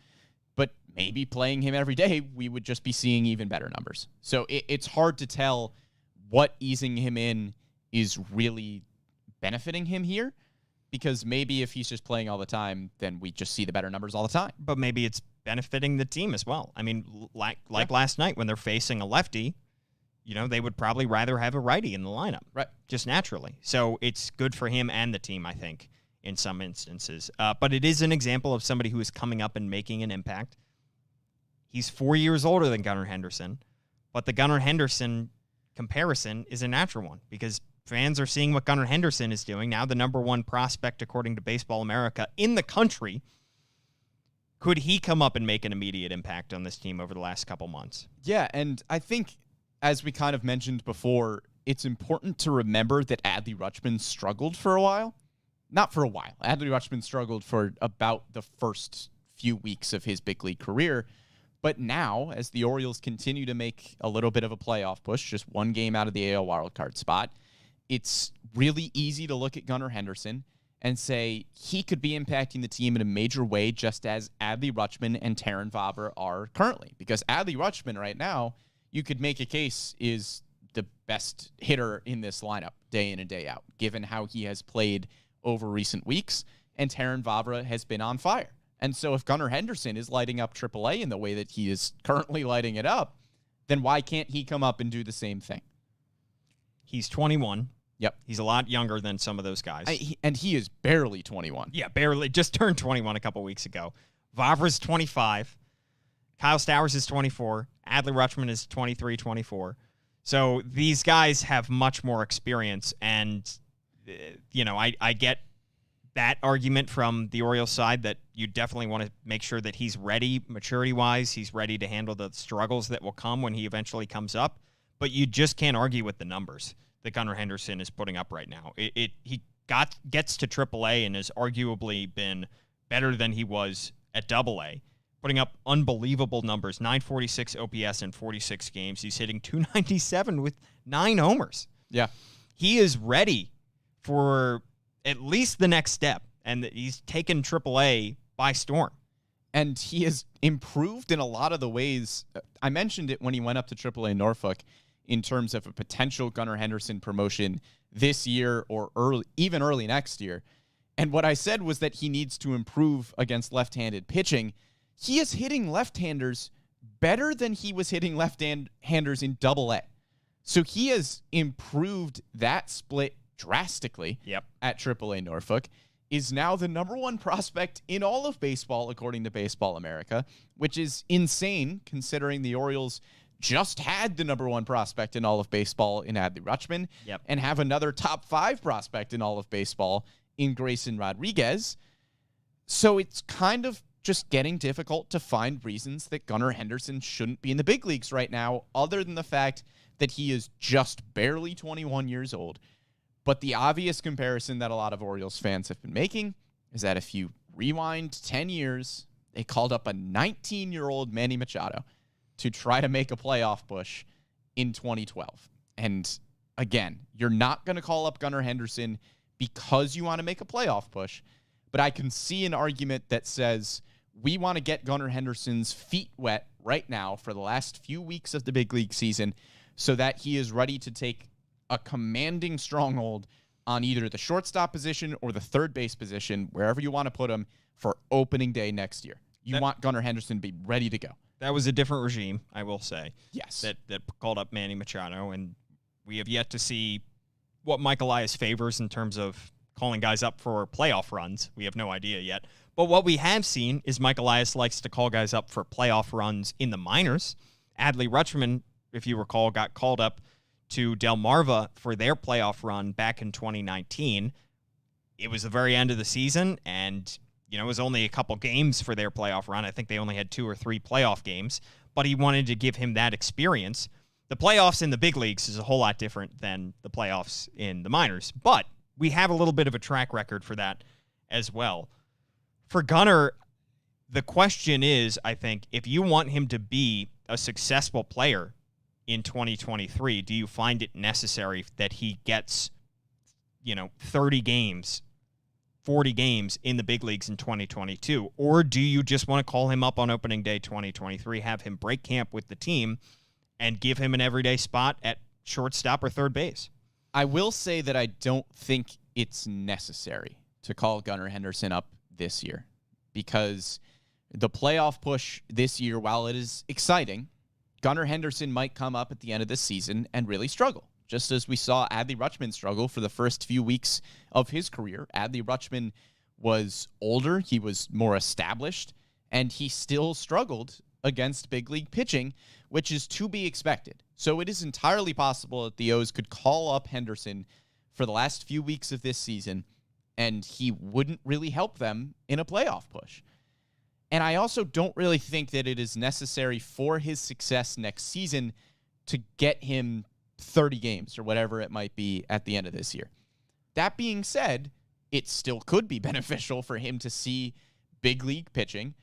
Speaker 2: But maybe playing him every day, we would just be seeing even better numbers. So it's hard to tell what easing him in is really benefiting him here, because maybe if he's just playing all the time, then we just see the better numbers all the time.
Speaker 1: But maybe it's benefiting the team as well. I mean, like last night when they're facing a lefty, they would probably rather have a righty in the lineup,
Speaker 2: right?
Speaker 1: Just naturally. So it's good for him and the team, I think, in some instances. But it is an example of somebody who is coming up and making an impact. He's 4 years older than Gunnar Henderson, but the Gunnar Henderson comparison is a natural one because fans are seeing what Gunnar Henderson is doing, now the number one prospect according to Baseball America in the country. Could he come up and make an immediate impact on this team over the last couple months?
Speaker 2: Yeah, and I think, as we kind of mentioned before, it's important to remember that Adley Rutschman struggled for a while. Not for a while. Adley Rutschman struggled for about the first few weeks of his big league career. But now, as the Orioles continue to make a little bit of a playoff push, just one game out of the AL wildcard spot, it's really easy to look at Gunnar Henderson and say he could be impacting the team in a major way, just as Adley Rutschman and Terrin Vavra are currently. Because Adley Rutschman right now, you could make a case, is the best hitter in this lineup day in and day out, given how he has played over recent weeks, and Terrin Vavra has been on fire. And so if Gunnar Henderson is lighting up AAA in the way that he is currently lighting it up, then why can't he come up and do the same thing?
Speaker 1: He's 21.
Speaker 2: Yep.
Speaker 1: He's a lot younger than some of those guys.
Speaker 2: And he is barely 21.
Speaker 1: Yeah, barely. Just turned 21 a couple weeks ago. Vavra's 25. Kyle Stowers is 24. Adley Rutschman is 23, 24. So these guys have much more experience. And, I get that argument from the Orioles side that you definitely want to make sure that he's ready maturity-wise. He's ready to handle the struggles that will come when he eventually comes up. But you just can't argue with the numbers that Gunnar Henderson is putting up right now. He gets to AAA and has arguably been better than he was at AA, putting up unbelievable numbers, 946 OPS in 46 games. He's hitting 297 with 9 homers.
Speaker 2: Yeah.
Speaker 1: He is ready for at least the next step, and he's taken AAA by storm.
Speaker 2: And he has improved in a lot of the ways. I mentioned it when he went up to AAA Norfolk in terms of a potential Gunnar Henderson promotion this year or even early next year. And what I said was that he needs to improve against left-handed pitching. He is hitting left-handers better than he was hitting left-handers in AA. So he has improved that split drastically at AAA Norfolk, is now the #1 prospect in all of baseball, according to Baseball America, which is insane considering the Orioles just had the #1 prospect in all of baseball in Adley Rutschman and have another top 5 prospect in all of baseball in Grayson Rodriguez. So it's kind of just getting difficult to find reasons that Gunnar Henderson shouldn't be in the big leagues right now, other than the fact that he is just barely 21 years old. But the obvious comparison that a lot of Orioles fans have been making is that if you rewind 10 years, they called up a 19-year-old Manny Machado to try to make a playoff push in 2012. And again, you're not going to call up Gunnar Henderson because you want to make a playoff push, but I can see an argument that says we want to get Gunnar Henderson's feet wet right now for the last few weeks of the big league season so that he is ready to take a commanding stronghold on either the shortstop position or the third base position, wherever you want to put him, for opening day next year. You want Gunnar Henderson to be ready to go.
Speaker 1: That was a different regime, I will say.
Speaker 2: Yes.
Speaker 1: That called up Manny Machado, and we have yet to see what Mike Elias favors in terms of calling guys up for playoff runs. We have no idea yet. But what we have seen is Mike Elias likes to call guys up for playoff runs in the minors. Adley Rutschman, if you recall, got called up to Delmarva for their playoff run back in 2019. It was the very end of the season, and it was only a couple games for their playoff run. I think they only had 2 or 3 playoff games, but he wanted to give him that experience. The playoffs in the big leagues is a whole lot different than the playoffs in the minors, but we have a little bit of a track record for that as well. For Gunnar, the question is, I think, if you want him to be a successful player in 2023, do you find it necessary that he gets, 30 games, 40 games in the big leagues in 2022? Or do you just want to call him up on opening day 2023, have him break camp with the team, and give him an everyday spot at shortstop or third base?
Speaker 2: I will say that I don't think it's necessary to call Gunnar Henderson up this year, because the playoff push this year, while it is exciting, Gunnar Henderson might come up at the end of this season and really struggle, just as we saw Adley Rutschman struggle for the first few weeks of his career. Adley Rutschman was older, he was more established, and he still struggled against big league pitching, which is to be expected. So it is entirely possible that the O's could call up Henderson for the last few weeks of this season, and he wouldn't really help them in a playoff push. And I also don't really think that it is necessary for his success next season to get him 30 games or whatever it might be at the end of this year. That being said, it still could be beneficial for him to see big league pitching.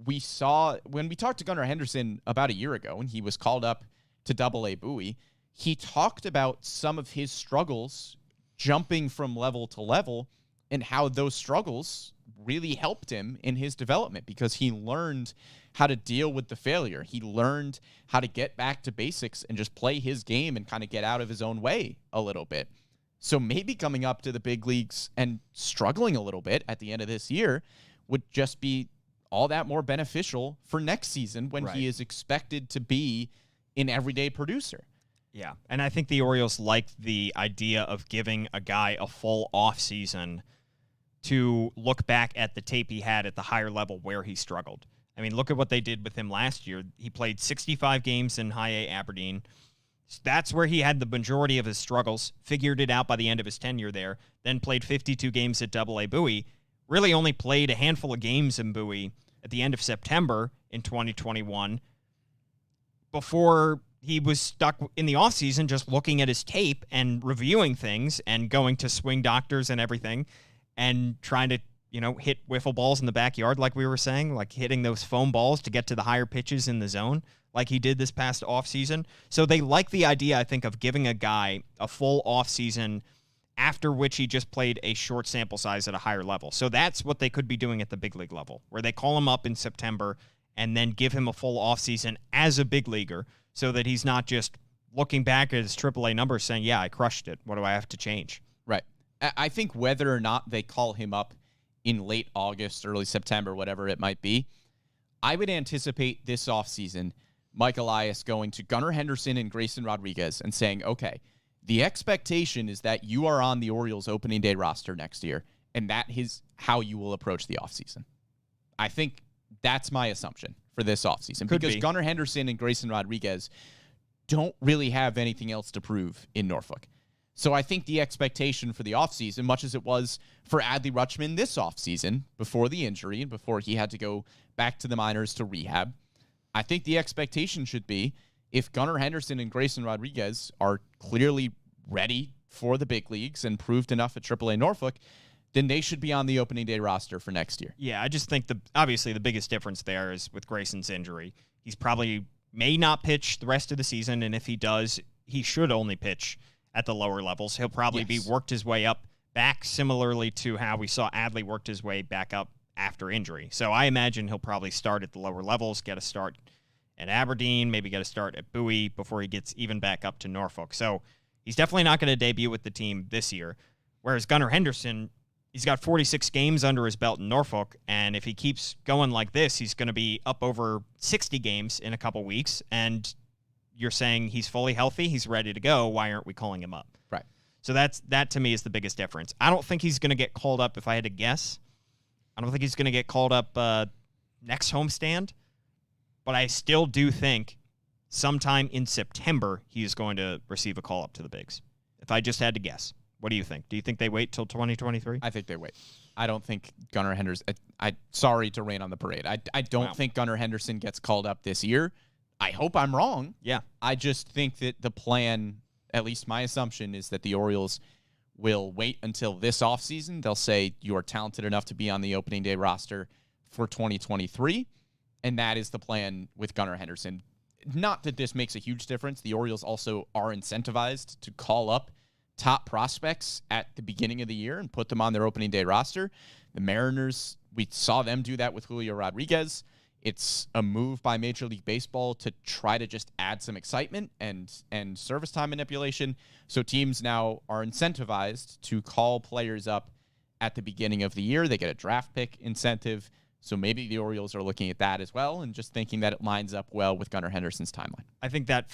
Speaker 2: We saw when we talked to Gunnar Henderson about a year ago when he was called up to Double-A Bowie, he talked about some of his struggles jumping from level to level and how those struggles really helped him in his development because he learned how to deal with the failure. He learned how to get back to basics and just play his game and kind of get out of his own way a little bit. So maybe coming up to the big leagues and struggling a little bit at the end of this year would just be all that more beneficial for next season when he is expected to be an everyday producer.
Speaker 1: Yeah, and I think the Orioles like the idea of giving a guy a full offseason to look back at the tape he had at the higher level where he struggled. I mean, look at what they did with him last year. He played 65 games in High A Aberdeen. That's where he had the majority of his struggles, figured it out by the end of his tenure there, then played 52 games at Double-A Bowie, really only played a handful of games in Bowie at the end of September in 2021 before he was stuck in the offseason just looking at his tape and reviewing things and going to swing doctors and everything and trying to, hit wiffle balls in the backyard like we were saying, like hitting those foam balls to get to the higher pitches in the zone like he did this past offseason. So they like the idea, I think, of giving a guy a full offseason after which he just played a short sample size at a higher level. So that's what they could be doing at the big league level, where they call him up in September and then give him a full offseason as a big leaguer so that he's not just looking back at his AAA numbers saying, yeah, I crushed it. What do I have to change?
Speaker 2: Right. I think whether or not they call him up in late August, early September, whatever it might be, I would anticipate this offseason Mike Elias going to Gunnar Henderson and Grayson Rodriguez and saying, okay, the expectation is that you are on the Orioles opening day roster next year, and that is how you will approach the offseason. I think that's my assumption for this offseason because Gunnar Henderson and Grayson Rodriguez don't really have anything else to prove in Norfolk. So I think the expectation for the offseason, much as it was for Adley Rutschman this offseason before the injury and before he had to go back to the minors to rehab, I think the expectation should be if Gunnar Henderson and Grayson Rodriguez are clearly ready for the big leagues and proved enough at AAA Norfolk, then they should be on the opening day roster for next year.
Speaker 1: Yeah, I just think obviously the biggest difference there is with Grayson's injury. He's probably may not pitch the rest of the season, and if he does, he should only pitch at the lower levels. He'll probably be worked his way up back similarly to how we saw Adley worked his way back up after injury. So I imagine he'll probably start at the lower levels, get a start at Aberdeen, maybe get a start at Bowie before he gets even back up to Norfolk. So he's definitely not going to debut with the team this year. Whereas Gunnar Henderson, he's got 46 games under his belt in Norfolk, and if he keeps going like this, he's going to be up over 60 games in a couple weeks, and you're saying he's fully healthy, he's ready to go, why aren't we calling him up?
Speaker 2: Right.
Speaker 1: So that to me is the biggest difference. I don't think he's going to get called up, if I had to guess. I don't think he's going to get called up next homestand, but I still do think sometime in September he is going to receive a call up to the bigs. If I just had to guess. What do you think? Do you think they wait till 2023?
Speaker 2: I think they wait. I don't think Gunnar Henderson... sorry to rain on the parade. I don't think Gunnar Henderson gets called up this year. I hope I'm wrong.
Speaker 1: Yeah.
Speaker 2: I just think that the plan, at least my assumption, is that the Orioles will wait until this offseason. They'll say you are talented enough to be on the opening day roster for 2023, and that is the plan with Gunnar Henderson. Not that this makes a huge difference. The Orioles also are incentivized to call up top prospects at the beginning of the year and put them on their opening day roster. The Mariners, we saw them do that with Julio Rodriguez. It's a move by Major League Baseball to try to just add some excitement and service time manipulation. So teams now are incentivized to call players up at the beginning of the year. They get a draft pick incentive. So maybe the Orioles are looking at that as well and just thinking that it lines up well with Gunnar Henderson's timeline.
Speaker 1: I think that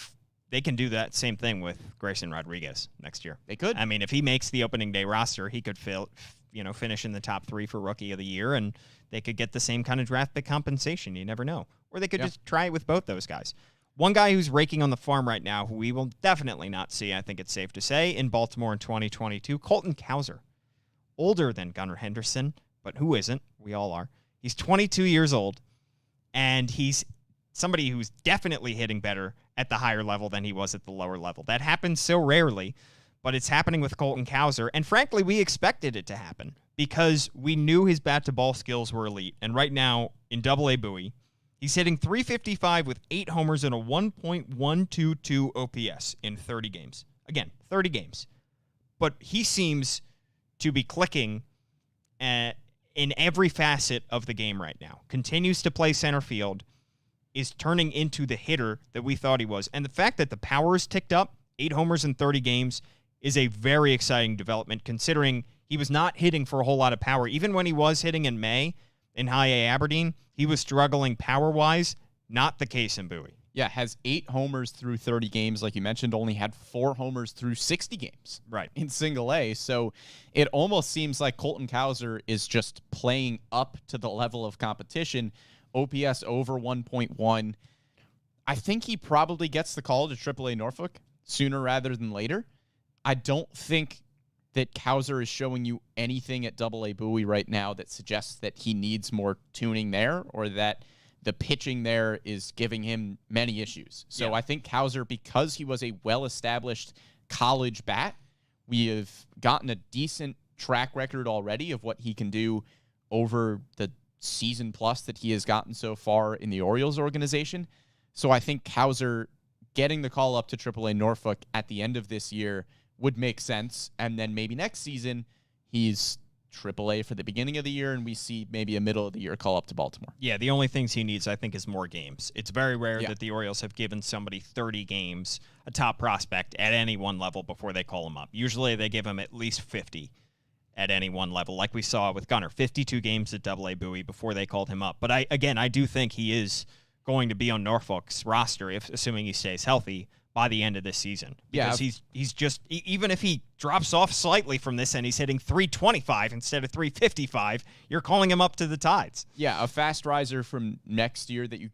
Speaker 1: they can do that same thing with Grayson Rodriguez next year.
Speaker 2: They could.
Speaker 1: I mean, if he makes the opening day roster, he could finish in the top 3 for Rookie of the Year, and they could get the same kind of draft pick compensation. You never know. Or they could just try it with both those guys. One guy who's raking on the farm right now, who we will definitely not see, I think it's safe to say, in Baltimore in 2022, Colton Cowser. Older than Gunnar Henderson, but who isn't? We all are. He's 22 years old. and he's somebody who's definitely hitting better at the higher level than he was at the lower level. That happens so rarely, but it's happening with Colton Cowser, and frankly, we expected it to happen because we knew his bat-to-ball skills were elite, and right now, in Double-A Bowie, he's hitting .355 with 8 homers and a 1.122 OPS in 30 games. Again, 30 games. But he seems to be clicking in every facet of the game right now. Continues to play center field, is turning into the hitter that we thought he was. And the fact that the power is ticked up, 8 homers in 30 games, is a very exciting development considering he was not hitting for a whole lot of power. Even when he was hitting in May in High A Aberdeen, he was struggling power-wise. Not the case in Bowie.
Speaker 2: Yeah, has 8 homers through 30 games, like you mentioned, only had 4 homers through 60 games in Single A. So it almost seems like Colton Cowser is just playing up to the level of competition. OPS over 1.1. I think he probably gets the call to AAA Norfolk sooner rather than later. I don't think that Cowser is showing you anything at Double-A Bowie right now that suggests that he needs more tuning there or that the pitching there is giving him many issues. So I think Cowser, because he was a well-established college bat, we have gotten a decent track record already of what he can do over the season plus that he has gotten so far in the Orioles organization. So I think Cowser getting the call up to AAA Norfolk at the end of this year would make sense. And then maybe next season he's AAA for the beginning of the year and we see maybe a middle of the year call up to Baltimore.
Speaker 1: Yeah, the only things he needs, I think, is more games. It's very rare that the Orioles have given somebody 30 games, a top prospect, at any one level before they call him up. Usually they give him at least 50 at any one level, like we saw with Gunnar, 52 games at Double-A Bowie before they called him up. But I do think he is going to be on Norfolk's roster, assuming he stays healthy, by the end of this season. Because he's just, even if he drops off slightly from this and he's hitting .325 instead of .355, you're calling him up to the Tides.
Speaker 2: Yeah, a fast riser from last year that you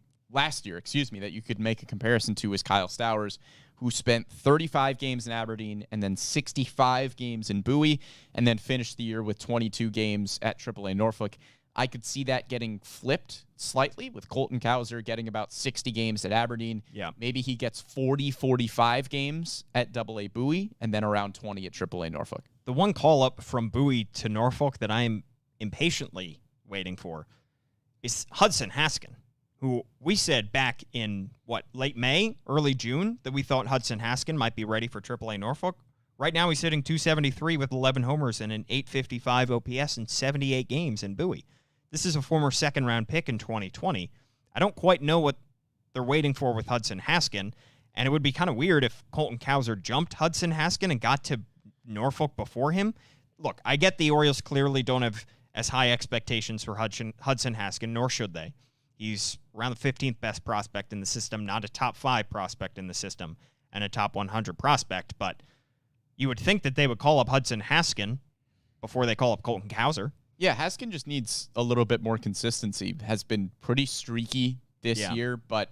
Speaker 2: could make a comparison to is Kyle Stowers, who spent 35 games in Aberdeen and then 65 games in Bowie and then finished the year with 22 games at AAA Norfolk. I could see that getting flipped slightly with Colton Cowser getting about 60 games at Aberdeen.
Speaker 1: Yeah.
Speaker 2: Maybe he gets 45 games at Double-A Bowie and then around 20 at AAA Norfolk.
Speaker 1: The one call-up from Bowie to Norfolk that I am impatiently waiting for is Hudson Haskin, who we said back in, late May, early June, that we thought Hudson Haskin might be ready for AAA Norfolk. Right now he's hitting .273 with 11 homers and an .855 OPS in 78 games in Bowie. This is a former second-round pick in 2020. I don't quite know what they're waiting for with Hudson Haskin, and it would be kind of weird if Colton Cowser jumped Hudson Haskin and got to Norfolk before him. Look, I get the Orioles clearly don't have as high expectations for Hudson Haskin, nor should they. He's around the 15th best prospect in the system, not a top 5 prospect in the system, and a top 100 prospect, but you would think that they would call up Hudson Haskin before they call up Colton Cowser.
Speaker 2: Yeah, Haskin just needs a little bit more consistency. Has been pretty streaky this year, but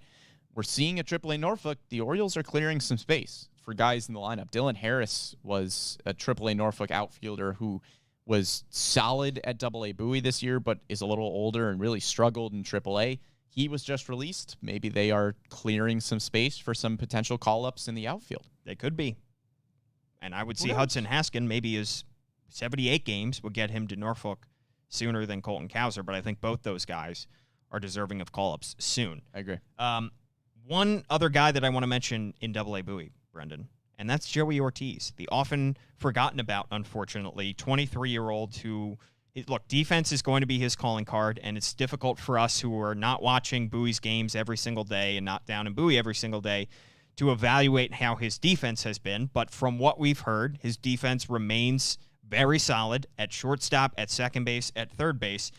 Speaker 2: we're seeing at AAA Norfolk, the Orioles are clearing some space for guys in the lineup. Dylan Harris was a AAA Norfolk outfielder who was solid at Double-A Bowie this year, but is a little older and really struggled in AAA. He was just released. Maybe they are clearing some space for some potential call-ups in the outfield.
Speaker 1: They could be. And I would see Hudson Haskin, maybe his 78 games would get him to Norfolk sooner than Colton Cowser, but I think both those guys are deserving of call-ups soon.
Speaker 2: I agree.
Speaker 1: One other guy that I want to mention in Double-A Bowie, Brendan, and that's Joey Ortiz, the often forgotten about, unfortunately, 23-year-old who, look, defense is going to be his calling card, and it's difficult for us who are not watching Bowie's games every single day and not down in Bowie every single day to evaluate how his defense has been. But from what we've heard, his defense remains very solid at shortstop, at second base, at third base,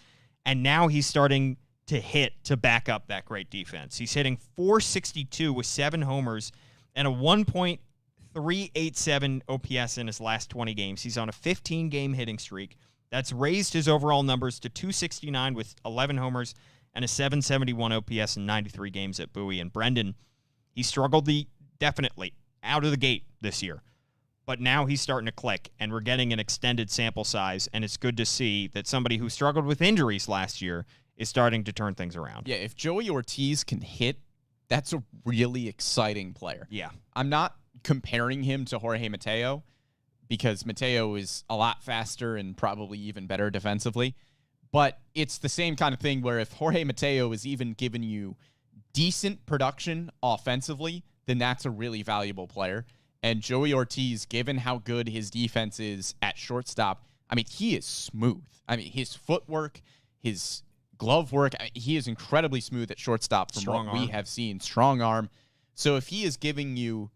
Speaker 1: and now he's starting to hit to back up that great defense. He's hitting .462 with 7 homers and a 1.387 OPS in his last 20 games. He's on a 15-game hitting streak. That's raised his overall numbers to .269 with 11 homers and a .771 OPS in 93 games at Bowie. And Brendan, he struggled definitely out of the gate this year. But now he's starting to click, and we're getting an extended sample size, and it's good to see that somebody who struggled with injuries last year is starting to turn things around.
Speaker 2: Yeah, if Joey Ortiz can hit, that's a really exciting player.
Speaker 1: Yeah.
Speaker 2: I'm not comparing him to Jorge Mateo because Mateo is a lot faster and probably even better defensively. But it's the same kind of thing where if Jorge Mateo is even giving you decent production offensively, then that's a really valuable player. And Joey Ortiz, given how good his defense is at shortstop, I mean, he is smooth. I mean, his footwork, his glove work, he is incredibly smooth at shortstop from what we have seen. Strong arm. So if he is giving you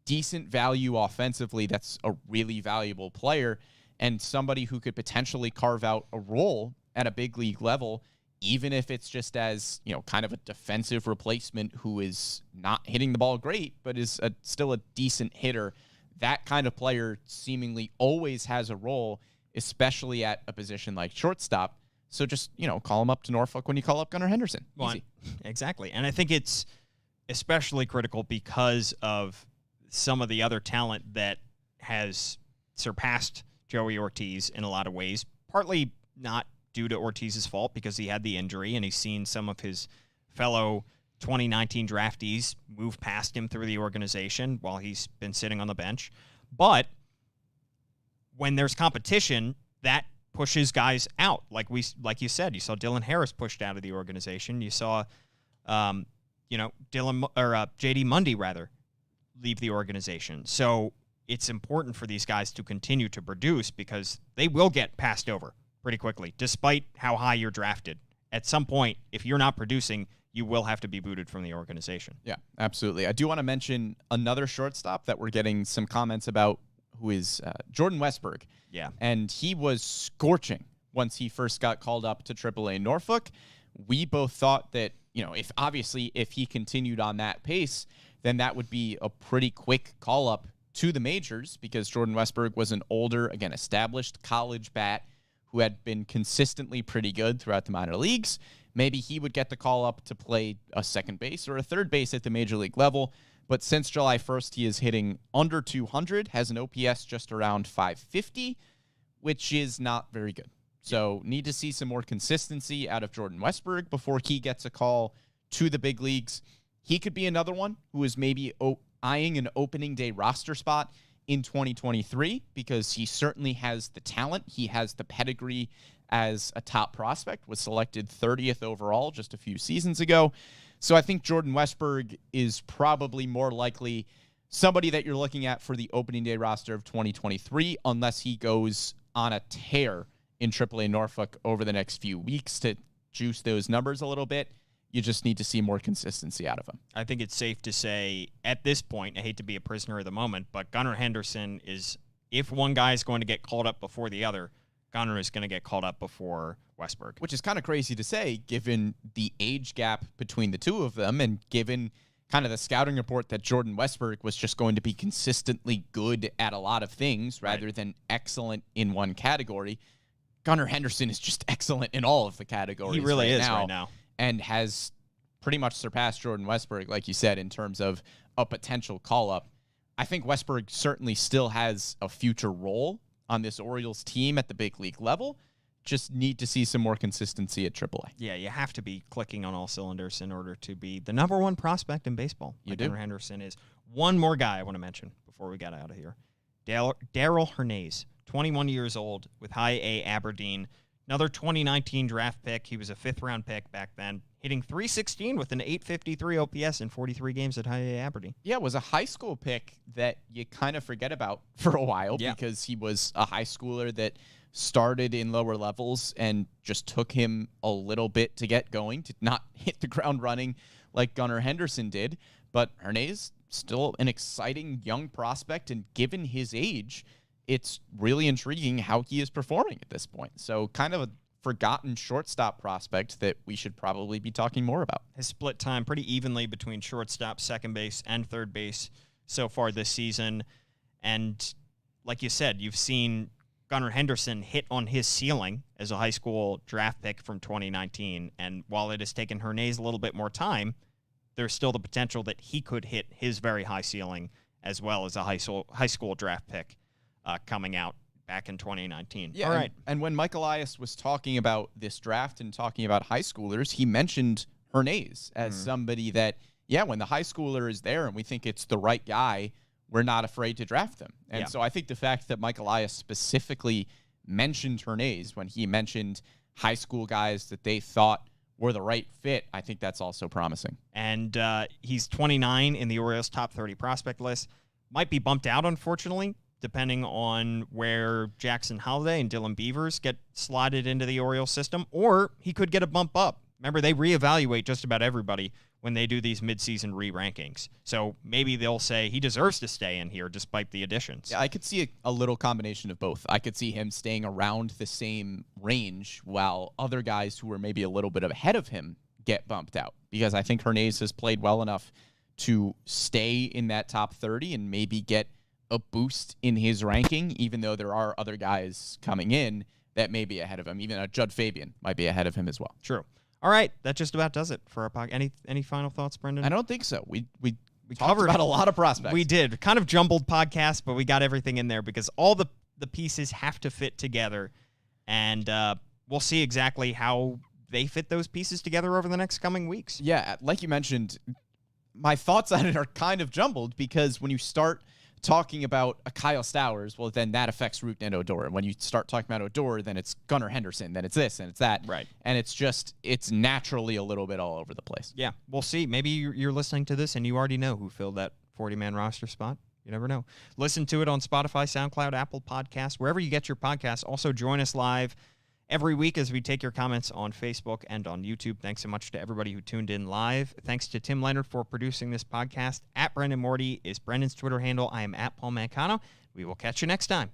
Speaker 2: decent value offensively, that's a really valuable player and somebody who could potentially carve out a role at a big league level, even if it's just as, kind of a defensive replacement who is not hitting the ball great, but is still a decent hitter. That kind of player seemingly always has a role, especially at a position like shortstop. So just, call him up to Norfolk when you call up Gunnar Henderson. Easy.
Speaker 1: Exactly. And I think it's especially critical because of some of the other talent that has surpassed Joey Ortiz in a lot of ways, partly not due to Ortiz's fault because he had the injury and he's seen some of his fellow 2019 draftees move past him through the organization while he's been sitting on the bench. But when there's competition, that pushes guys out. Like you said, you saw Dylan Harris pushed out of the organization. You saw, JD Mundy leave the organization. So it's important for these guys to continue to produce because they will get passed over pretty quickly, despite how high you're drafted. At some point, if you're not producing, you will have to be booted from the organization.
Speaker 2: Yeah, absolutely. I do want to mention another shortstop that we're getting some comments about, who is Jordan Westberg.
Speaker 1: Yeah.
Speaker 2: And he was scorching once he first got called up to AAA Norfolk. We both thought that, if he continued on that pace, then that would be a pretty quick call up to the majors because Jordan Westberg was an older, again, established college bat who had been consistently pretty good throughout the minor leagues. Maybe he would get the call up to play a second base or a third base at the major league level. But since July 1st, he is hitting under 200, has an OPS just around 550, which is not very good. So need to see some more consistency out of Jordan Westberg before he gets a call to the big leagues. He could be another one who is maybe eyeing an opening day roster spot in 2023 because he certainly has the talent. He has the pedigree as a top prospect, was selected 30th overall just a few seasons ago. So I think Jordan Westberg is probably more likely somebody that you're looking at for the opening day roster of 2023, unless he goes on a tear in AAA Norfolk over the next few weeks to juice those numbers a little bit. You just need to see more consistency out of him.
Speaker 1: I think it's safe to say at this point, I hate to be a prisoner of the moment, but Gunnar Henderson is, if one guy is going to get called up before the other, Gunnar is going to get called up before Westberg.
Speaker 2: Which is kind of crazy to say, given the age gap between the two of them and given kind of the scouting report that Jordan Westberg was just going to be consistently good at a lot of things rather than excellent in one category. Gunnar Henderson is just excellent in all of the categories.
Speaker 1: He really is right now.
Speaker 2: And has pretty much surpassed Jordan Westberg, like you said, in terms of a potential call-up. I think Westberg certainly still has a future role on this Orioles team at the big league level. Just need to see some more consistency at AAA.
Speaker 1: Yeah, you have to be clicking on all cylinders in order to be the number one prospect in baseball. Gunnar Henderson is. One more guy I want to mention before we get out of here. Darryl Hernandez, 21 years old with High A Aberdeen. Another 2019 draft pick. He was a fifth-round pick back then, hitting .316 with an .853 OPS in 43 games at High A Aberdeen.
Speaker 2: Yeah, it was a high school pick that you kind of forget about for a while because he was a high schooler that started in lower levels and just took him a little bit to get going, to not hit the ground running like Gunnar Henderson did. But Hernandez, still an exciting young prospect, and given his age, it's really intriguing how he is performing at this point. So kind of a forgotten shortstop prospect that we should probably be talking more about.
Speaker 1: Has split time pretty evenly between shortstop, second base, and third base so far this season. And like you said, you've seen Gunnar Henderson hit on his ceiling as a high school draft pick from 2019. And while it has taken Hernandez a little bit more time, there's still the potential that he could hit his very high ceiling as well as a high school draft pick coming out. back in 2019.
Speaker 2: Yeah,
Speaker 1: all right.
Speaker 2: And when Mike Elias was talking about this draft and talking about high schoolers, he mentioned Hernandez as somebody that, when the high schooler is there and we think it's the right guy, we're not afraid to draft them. And so I think the fact that Mike Elias specifically mentioned Hernandez when he mentioned high school guys that they thought were the right fit, I think that's also promising.
Speaker 1: And he's 29 in the Orioles' top 30 prospect list. Might be bumped out, unfortunately, depending on where Jackson Holliday and Dylan Beavers get slotted into the Orioles system, or he could get a bump up. Remember, they reevaluate just about everybody when they do these midseason re-rankings. So maybe they'll say he deserves to stay in here despite the additions.
Speaker 2: Yeah, I could see a little combination of both. I could see him staying around the same range while other guys who were maybe a little bit ahead of him get bumped out, because I think Hernandez has played well enough to stay in that top 30 and maybe get a boost in his ranking, even though there are other guys coming in that may be ahead of him. Even Judd Fabian might be ahead of him as well.
Speaker 1: True. All right, that just about does it for our podcast. Any final thoughts, Brendan?
Speaker 2: I don't think so. We covered about a lot of prospects.
Speaker 1: We did. Kind of jumbled podcast, but we got everything in there because all the pieces have to fit together, and we'll see exactly how they fit those pieces together over the next coming weeks.
Speaker 2: Yeah, like you mentioned, my thoughts on it are kind of jumbled because when you start talking about a Kyle Stowers, well, then that affects Root and Odor. And when you start talking about Odor, then it's Gunnar Henderson, then it's this, and it's that.
Speaker 1: Right.
Speaker 2: And it's naturally a little bit all over the place.
Speaker 1: Yeah, we'll see. Maybe you're listening to this and you already know who filled that 40-man roster spot. You never know. Listen to it on Spotify, SoundCloud, Apple Podcasts, wherever you get your podcasts. Also, join us live every week as we take your comments on Facebook and on YouTube. Thanks so much to everybody who tuned in live. Thanks to Tim Leonard for producing this podcast. At Brendan Morty is Brendan's Twitter handle. I am at Paul Mancano. We will catch you next time.